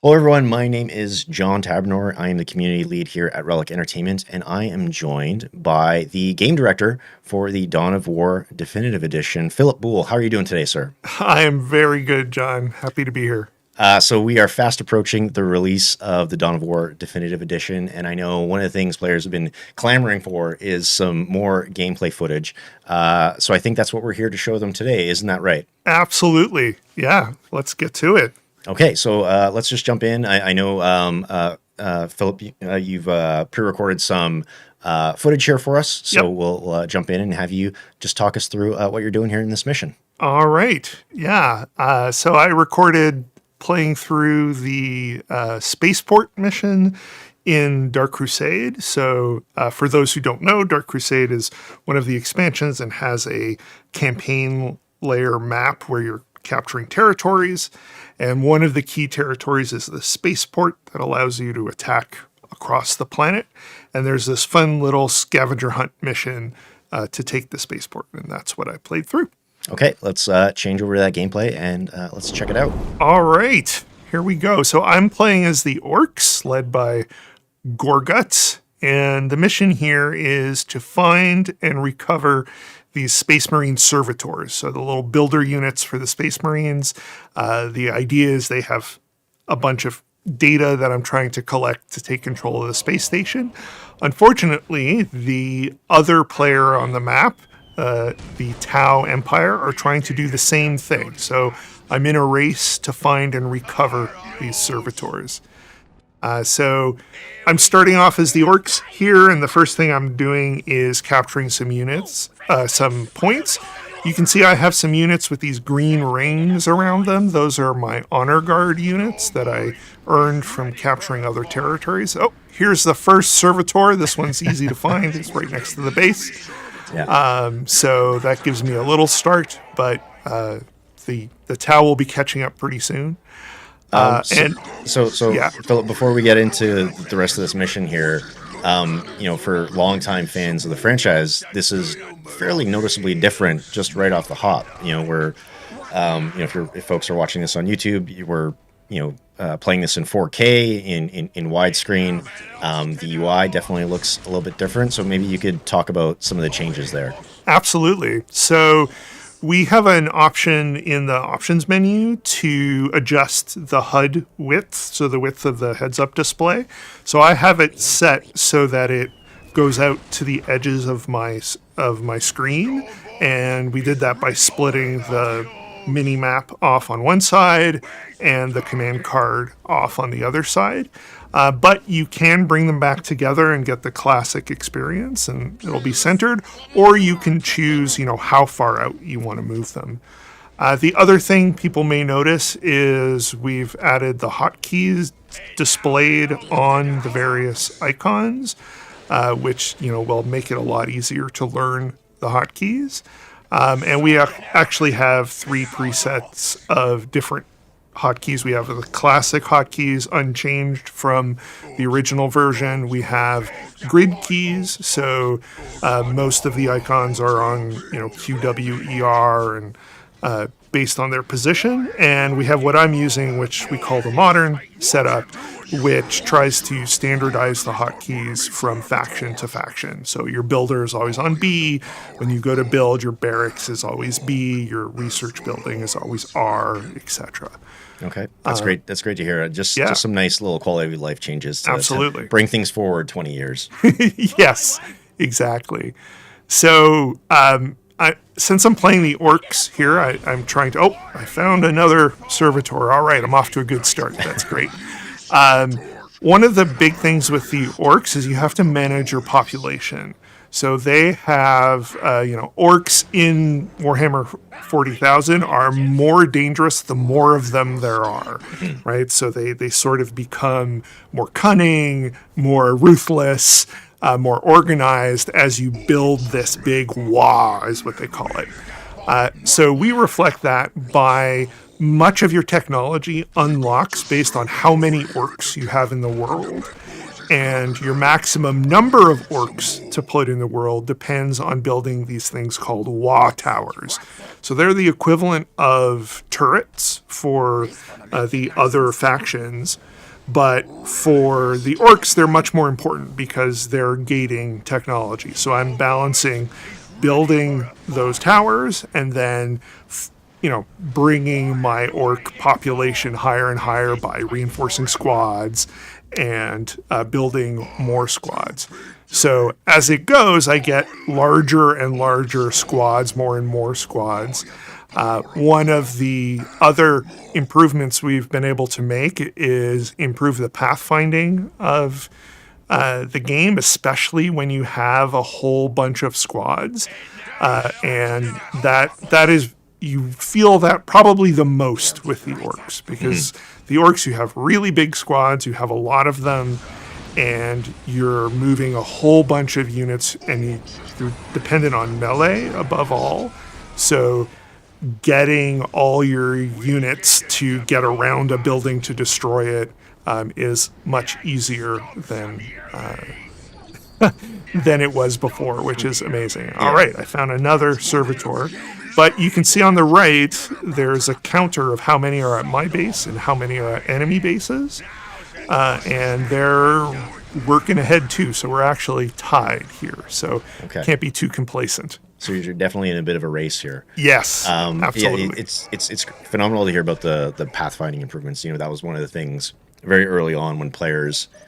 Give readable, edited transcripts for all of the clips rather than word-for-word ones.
Hello, everyone. My name is John Tabernor. I am the community lead here at Relic Entertainment, and I am joined by the game director for the Dawn of War Definitive Edition, Philippe Boulle. How are you doing today, sir? I am very good, John. Happy to be here. So we are fast approaching the release of the Dawn of War Definitive Edition, and I know one of the things players have been clamoring for is some more gameplay footage. So I think that's what we're here to show them today. Isn't that right? Absolutely. Yeah, let's get to it. Okay, so let's just jump in. I know, Philip, you've pre-recorded some footage here for us, so Yep. we'll jump in and have you just talk us through what you're doing here in this mission. All right. Yeah. So I recorded playing through the spaceport mission in Dark Crusade. So for those who don't know, Dark Crusade is one of the expansions and has a campaign layer map where you're capturing territories. And one of the key territories is the spaceport that allows you to attack across the planet. And there's this fun little scavenger hunt mission to take the spaceport. And that's what I played through. Okay, let's change over to that gameplay and let's check it out. All right, here we go. So I'm playing as the Orcs, led by Gorguts. And the mission here is to find and recover these Space Marine servitors. So the little builder units for the Space Marines. The idea is they have a bunch of data that I'm trying to collect to take control of the space station. Unfortunately, the other player on the map, the Tau Empire, are trying to do the same thing. So I'm in a race to find and recover these servitors. So I'm starting off as the Orcs here, and the first thing I'm doing is capturing some units, some points. You can see I have some units with these green rings around them. Those are my Honor Guard units that I earned from capturing other territories. Oh, here's the first servitor. This one's easy to find. It's right next to the base. Yeah. So that gives me a little start, but the Tau will be catching up pretty soon. So Yeah. Philip, before we get into the rest of this mission here, for longtime fans of the franchise, this is fairly noticeably different just right off the hop. If folks are watching this on YouTube, we're playing this in 4K in widescreen. The UI definitely looks a little bit different. So maybe you could talk about some of the changes there. Absolutely. So we have an option in the options menu to adjust the HUD width, so the width of the heads-up display. So I have it set so that it goes out to the edges of my screen, and we did that by splitting the mini map off on one side and the command card off on the other side. But you can bring them back together and get the classic experience, and it'll be centered, or you can choose, how far out you want to move them. The other thing people may notice is we've added the hotkeys displayed on the various icons, which, will make it a lot easier to learn the hotkeys. And we actually have 3 presets of different hotkeys. We have the classic hotkeys unchanged from the original version. We have grid keys, so most of the icons are on QWER and based on their position. And we have what I'm using, which we call the modern setup, which tries to standardize the hotkeys from faction to faction. So your builder is always on B. When you go to build, your barracks is always B. Your research building is always R, etc. Okay, that's great. That's great to hear. Just some nice little quality of life changes to Absolutely. bring things forward 20 years. Yes, exactly. So since I'm playing the Orcs here, I'm trying to... Oh, I found another servitor. All right, I'm off to a good start. That's great. One of the big things with the Orcs is you have to manage your population. So they have, Orcs in Warhammer 40,000 are more dangerous the more of them there are, right? So they sort of become more cunning, more ruthless, more organized as you build this big wah, is what they call it. So we reflect that by much of your technology unlocks based on how many Orcs you have in the world. and your maximum number of orcs to put in the world depends on building these things called Wa towers. So they're the equivalent of turrets for the other factions, but for the orcs, they're much more important because they're gating technology. So I'm balancing building those towers and then bringing my orc population higher and higher by reinforcing squads and building more squads. So as it goes, I get larger and larger squads, more and more squads. One of the other improvements we've been able to make is improve the pathfinding of the game, especially when you have a whole bunch of squads. And that is, you feel that probably the most with the orcs, because the orcs, you have really big squads, you have a lot of them, and you're moving a whole bunch of units, and you're dependent on melee above all. So getting all your units to get around a building to destroy it is much easier than it was before, which is amazing. All right, I found another servitor. But you can see on the right, there's a counter of how many are at my base and how many are at enemy bases. And they're working ahead too, so we're actually tied here. So can't be too complacent. So you're definitely in a bit of a race here. Yes, absolutely. Yeah, it's phenomenal to hear about the pathfinding improvements. That was one of the things very early on when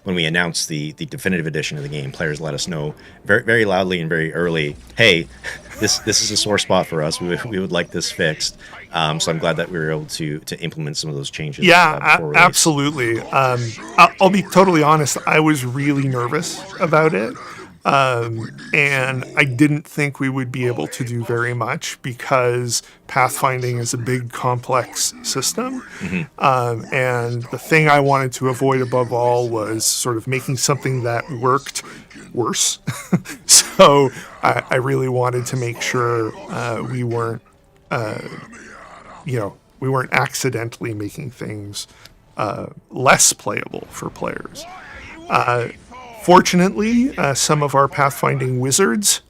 we announced the definitive edition of the game. Players let us know very, very loudly and very early, hey, this is a sore spot for us. We would like this fixed. So I'm glad that we were able to implement some of those changes. Yeah, absolutely. I'll be totally honest. I was really nervous about it. And I didn't think we would be able to do very much because pathfinding is a big, complex system. And the thing I wanted to avoid above all was sort of making something that worked worse. So I really wanted to make sure we weren't accidentally making things less playable for players. Fortunately, some of our pathfinding wizards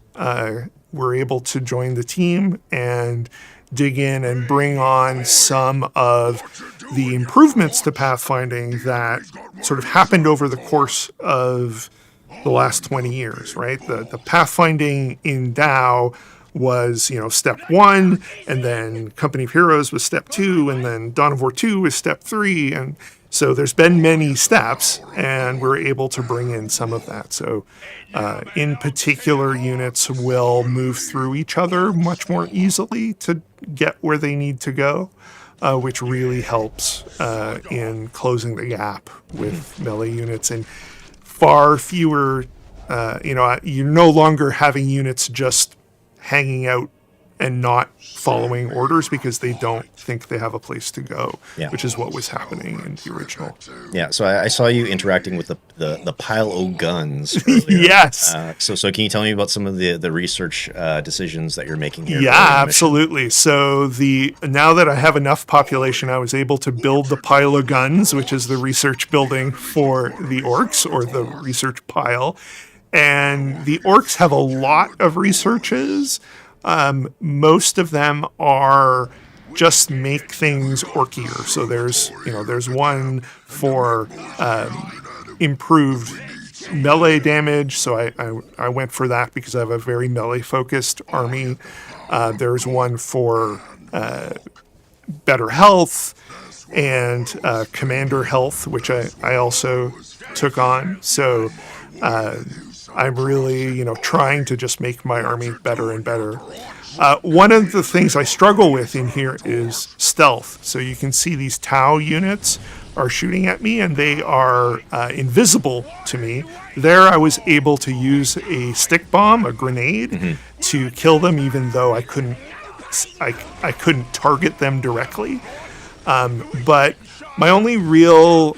were able to join the team and dig in and bring on some of the improvements to pathfinding that sort of happened over the course of the last 20 years, right? The pathfinding in DAO was, step 1, and then Company of Heroes was step 2, and then Dawn of War 2 was step 3, and so there's been many steps, and we're able to bring in some of that. So in particular, units will move through each other much more easily to get where they need to go, which really helps in closing the gap with melee units. And far fewer, you're no longer having units just hanging out and not following orders because they don't think they have a place to go, which is what was happening in the original. Yeah, so I saw you interacting with the pile of guns earlier. Yes. So can you tell me about some of the research decisions that you're making here? Yeah, absolutely. So now that I have enough population, I was able to build the pile of guns, which is the research building for the orcs, or the research pile. And the orcs have a lot of researches. Most of them are just make things orkier. So there's one for improved melee damage. So I went for that because I have a very melee focused army. There's one for better health and commander health, which I also took on. So I'm really, trying to just make my army better and better. One of the things I struggle with in here is stealth. So you can see these Tau units are shooting at me, and they are invisible to me. There I was able to use a stick bomb, a grenade, to kill them, even though I couldn't target them directly. But my only real...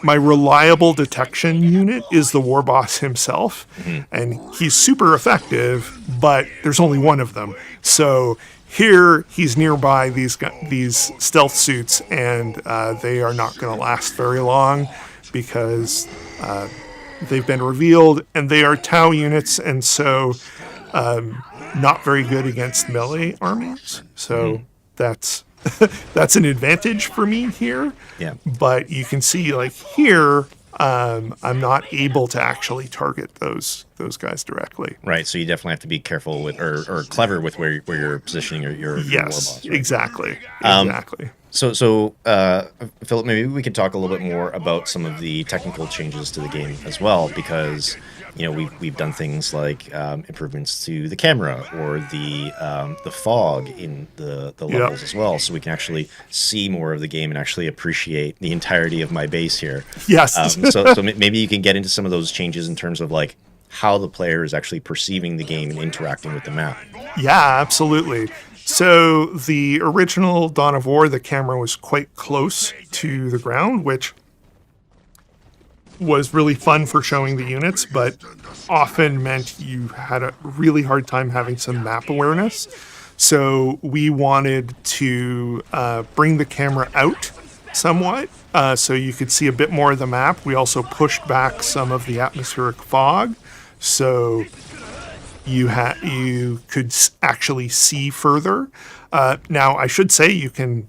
my reliable detection unit is the war boss himself, and he's super effective, but there's only one of them. So Here, he's nearby these stealth suits, and they are not going to last very long because they've been revealed, and they are Tau units, and so not very good against melee armies. So that's that's an advantage for me here. Yeah. But you can see, like here, I'm not able to actually target those guys directly. Right. So you definitely have to be careful with or clever with where you're positioning your war boss. Right? Exactly. So, Philip, maybe we could talk a little bit more about some of the technical changes to the game as well, because we've done things like improvements to the camera or the fog in the levels as well, so we can actually see more of the game and actually appreciate the entirety of my base here. Yes. So maybe you can get into some of those changes in terms of like how the player is actually perceiving the game and interacting with the map. Yeah, absolutely. So the original Dawn of War, the camera was quite close to the ground, which was really fun for showing the units, but often meant you had a really hard time having some map awareness. So we wanted to bring the camera out somewhat so you could see a bit more of the map. We also pushed back some of the atmospheric fog, so you could actually see further. Now, I should say you can,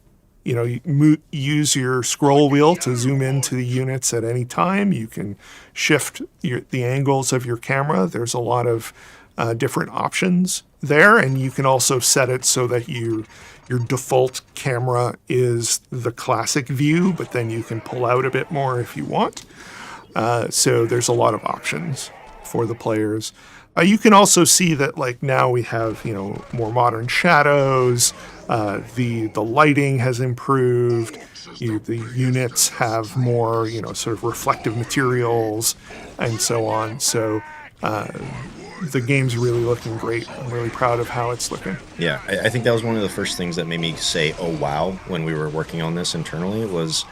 use your scroll wheel to zoom into the units at any time. You can shift the angles of your camera. There's a lot of different options there, and you can also set it so that your default camera is the classic view, but then you can pull out a bit more if you want. So there's a lot of options for the players. You can also see that, like, now we have, more modern shadows. The lighting has improved. The units have more, sort of reflective materials and so on. So the game's really looking great. I'm really proud of how it's looking. Yeah, I think that was one of the first things that made me say, oh, wow, when we were working on this internally, was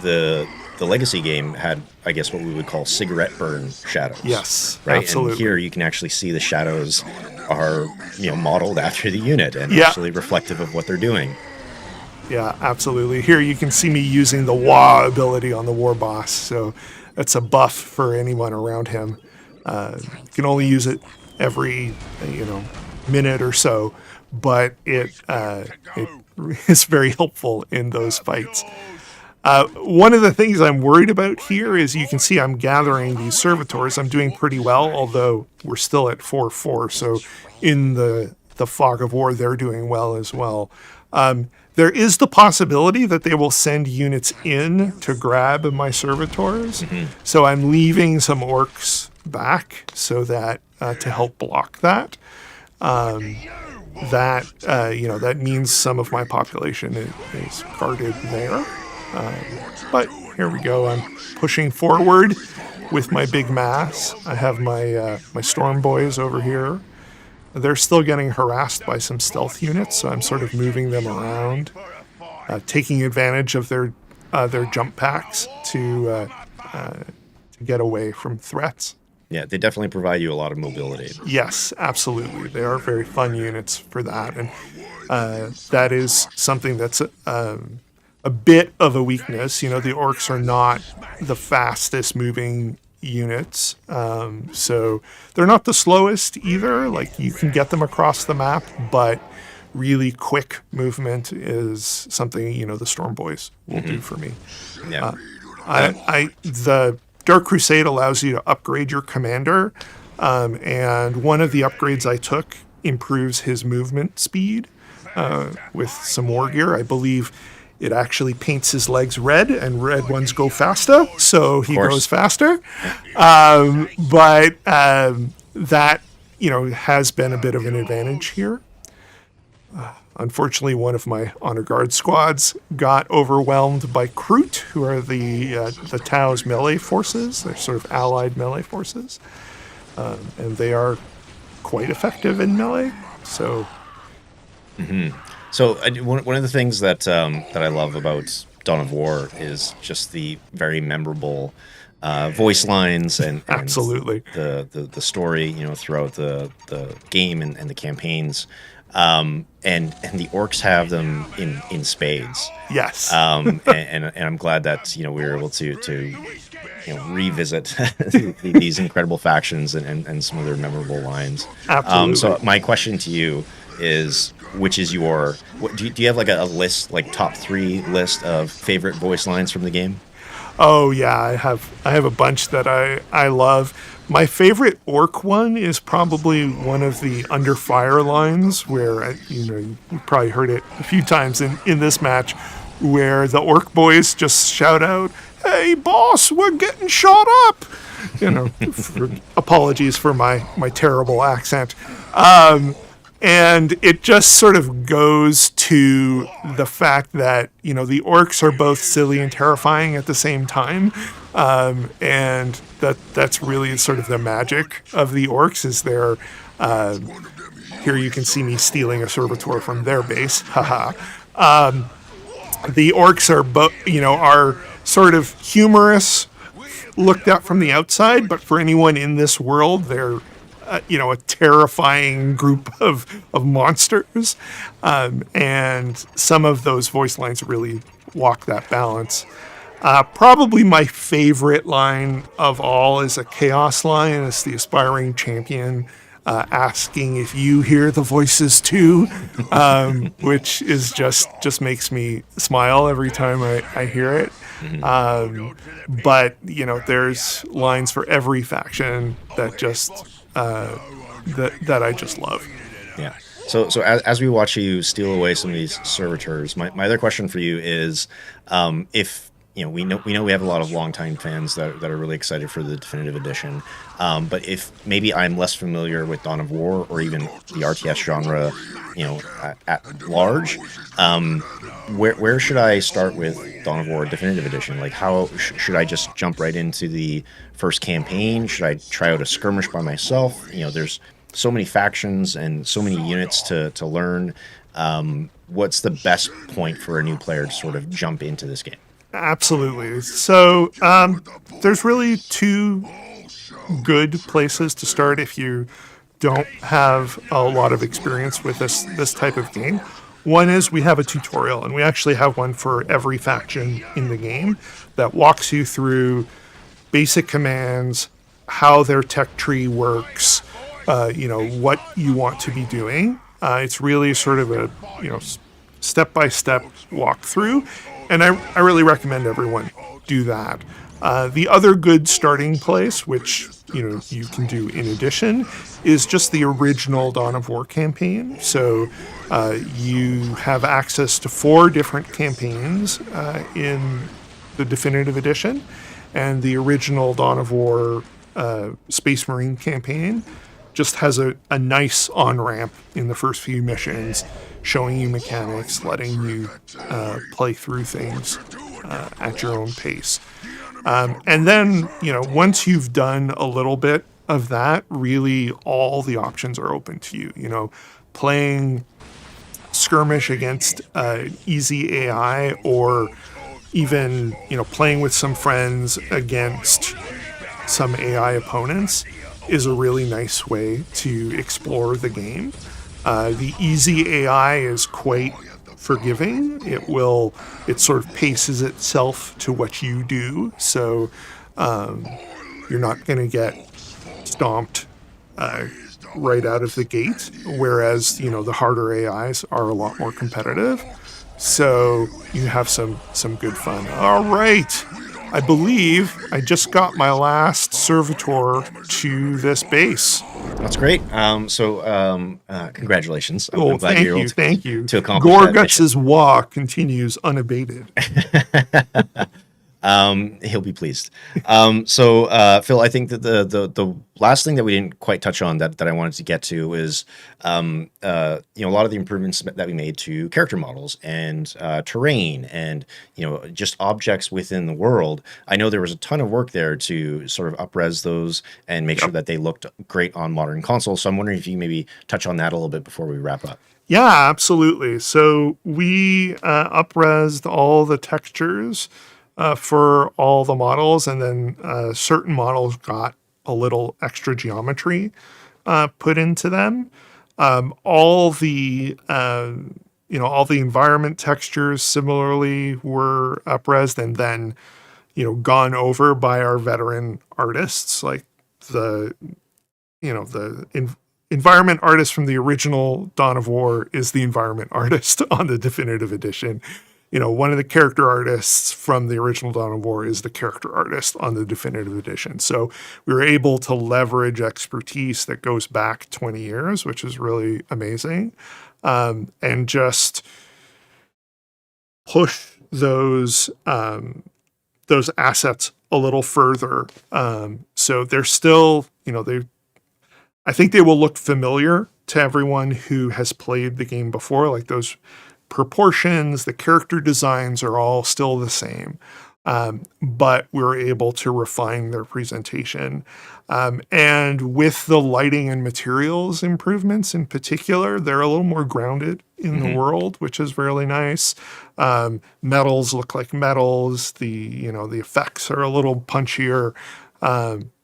the legacy game had, I guess, what we would call cigarette burn shadows. Yes, right. Absolutely. And here you can actually see the shadows are modeled after the unit and actually reflective of what they're doing. Yeah, absolutely. Here you can see me using the wah ability on the war boss, so that's a buff for anyone around him. You can only use it every minute or so, but it is very helpful in those fights. One of the things I'm worried about here is you can see I'm gathering these servitors. I'm doing pretty well, although we're still at 4-4. So in the fog of war, they're doing well as well. There is the possibility that they will send units in to grab my servitors. Mm-hmm. So I'm leaving some orcs back so that to help block that. That means some of my population is guarded there. But here we go. I'm pushing forward with my big mass. I have my storm boys over here. They're still getting harassed by some stealth units, so I'm sort of moving them around, taking advantage of their jump packs to get away from threats. Yeah, they definitely provide you a lot of mobility. Yes, absolutely. They are very fun units for that, and that is something that's a bit of a weakness. The orcs are not the fastest moving units, so they're not the slowest either. Like, you can get them across the map, but really quick movement is something the Storm Boys will do for me. Yeah. The Dark Crusade allows you to upgrade your commander, and one of the upgrades I took improves his movement speed with some war gear. I believe it actually paints his legs red, and red ones go faster, so he goes faster. But that, has been a bit of an advantage here. Unfortunately, one of my honor guard squads got overwhelmed by Kroot, who are the Tau's melee forces. They're sort of allied melee forces, and they are quite effective in melee. So. Mm-hmm. So one of the things that I love about Dawn of War is just the very memorable voice lines and absolutely the story throughout the game and the campaigns. And the orcs have them in spades. Yes, And I'm glad that we were able to revisit these incredible factions and some of their memorable lines. absolutely. So my question to you is, which is do you have like a list, like top three list of favorite voice lines from the game? Oh yeah, I have a bunch that I love. My favorite orc one is probably one of the under fire lines where you probably heard it a few times in this match, where the orc boys just shout out, "Hey boss, we're getting shot up." Apologies for my terrible accent. And it just sort of goes to the fact that the orcs are both silly and terrifying at the same time, and that's really sort of the magic of the orcs. Is there here you can see me stealing a servitor from their base, haha. The orcs are are sort of humorous, looked at from the outside, but for anyone in this world, they're a terrifying group of monsters, and some of those voice lines really walk that balance. Probably my favorite line of all is a chaos line. It's the aspiring champion asking if you hear the voices too, which is just makes me smile every time I hear it. But there's lines for every faction that just that I just love. Yeah. So as we watch you steal away some of these servitors, my other question for you is, if we know we have a lot of longtime fans that are really excited for the definitive edition, but if maybe I'm less familiar with Dawn of War or even the RTS genre, at large, where should I start with Dawn of War Definitive Edition? Like, how should I just jump right into the first campaign? Should I try out a skirmish by myself? There's so many factions and so many units to learn. What's the best point for a new player to sort of jump into this game? Absolutely. So there's really two good places to start if you don't have a lot of experience with this type of game. One is we have a tutorial, and we actually have one for every faction in the game that walks you through basic commands, how their tech tree works, what you want to be doing. It's really sort of a step-by-step walkthrough, and I really recommend everyone do that. The other good starting place, which you can do in addition, is just the original Dawn of War campaign. So you have access to 4 different campaigns in the definitive edition, and the original Dawn of War Space Marine campaign just has a nice on-ramp in the first few missions, showing you mechanics, letting you play through things at your own pace. And then, once you've done a little bit of that, really all the options are open to you. Playing skirmish against easy AI, or even, playing with some friends against some AI opponents is a really nice way to explore the game. The easy AI is quite forgiving. It sort of paces itself to what you do, so you're not going to get stomped right out of the gate. Whereas the harder AIs are a lot more competitive, so you have some good fun. All right. I believe I just got my last servitor to this base. That's great. Congratulations. I'm glad Thank you're you, able thank you. to accomplish that mission. Gorguts' war continues unabated. He'll be pleased. Phil, I think that the last thing that we didn't quite touch on that I wanted to get to is, a lot of the improvements that we made to character models and terrain and, just objects within the world. I know there was a ton of work there to sort of up-res those and make sure that they looked great on modern consoles. So I'm wondering if you maybe touch on that a little bit before we wrap up. Yeah, absolutely. So we up-resed all the textures for all the models, and then certain models got a little extra geometry put into them. All the all the environment textures similarly were up-resed and then gone over by our veteran artists, like the environment artist from the original Dawn of War is the environment artist on the definitive edition. One of the character artists from the original Dawn of War is the character artist on the definitive edition. So we were able to leverage expertise that goes back 20 years, which is really amazing, and just push those assets a little further. So they're still, I think they will look familiar to everyone who has played the game before. Like those proportions, the character designs are all still the same. But we're able to refine their presentation. And with the lighting and materials improvements in particular, they're a little more grounded in the world, which is really nice. Metals look like metals. The effects are a little punchier.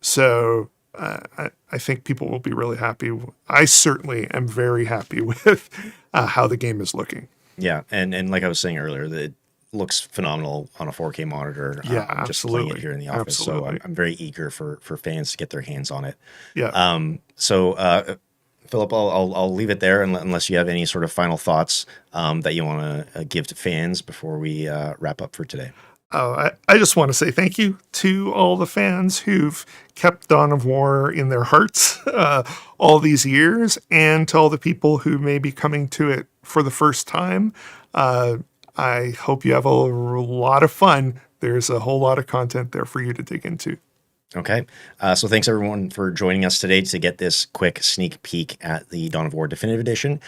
So I think people will be really happy. I certainly am very happy with how the game is looking. Yeah, and like I was saying earlier, it looks phenomenal on a 4K monitor. Yeah, just playing it absolutely. here in the office. Absolutely. So I'm very eager for fans to get their hands on it. Yeah. So Philip, I'll leave it there unless you have any sort of final thoughts that you want to give to fans before we wrap up for today. I just want to say thank you to all the fans who've kept Dawn of War in their hearts all these years, and to all the people who may be coming to it for the first time. I hope you have a lot of fun. There's a whole lot of content there for you to dig into. Okay. So thanks everyone for joining us today to get this quick sneak peek at the Dawn of War Definitive Edition,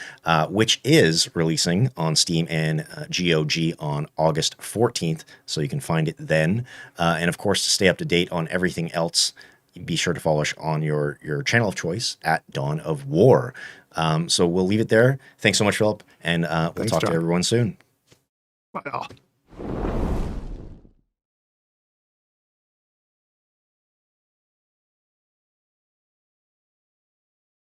which is releasing on Steam and GOG on August 14th. So you can find it then. And of course, to stay up to date on everything else, be sure to follow us on your channel of choice at Dawn of War. So we'll leave it there. Thanks so much, Philip. And we'll talk to everyone soon. Bye all.